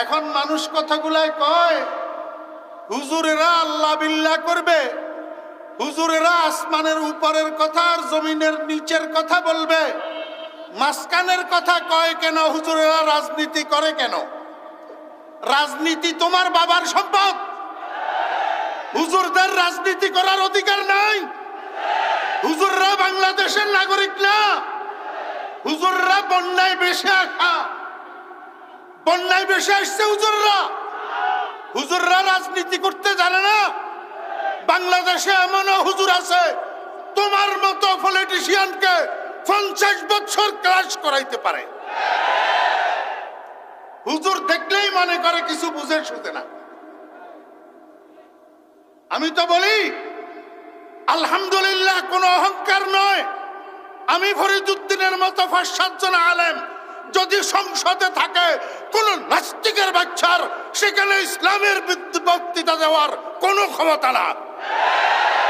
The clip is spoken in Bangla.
এখন মানুষ কথাগুলাই কয় হুজুরেরা আল্লাহ বিল্লাহ করবে, হুজুরেরা আসমানের উপরের কথা আর জমিনের নিচের কথা বলবে, মাঝখানের কথা কয় কেন? হুজুরেরা রাজনীতি করে কেন? রাজনীতি তোমার বাবার সম্পদ। হুজুরদের রাজনীতি করার অধিকার নাই। হুজুররা বাংলাদেশের নাগরিক না। হুজুররা বন্যায় বেশে আসা, বন্যায় বেশে আসছে হুজুররা। হুজুররা রাজনীতি করতে জানে না। বাংলাদেশে এমনও হুজুর আছে তোমার মতো পলিটিশিয়ানকে 50 বছর ক্লাস করাইতে পারে। হুজুর দেখলেই মনে করে কিছু বুঝে শুধে না। আমি তো বলি আলহামদুলিল্লাহ, কোনো অহংকার নয়। আমি ফরিদউদ্দিনের মতো 5-7 জন আলেম যদি সংসদে থাকে, কোন নাস্তিকের বাচ্চার সেখানে ইসলামের বক্তৃতা দেওয়ার কোনো ক্ষমতা না।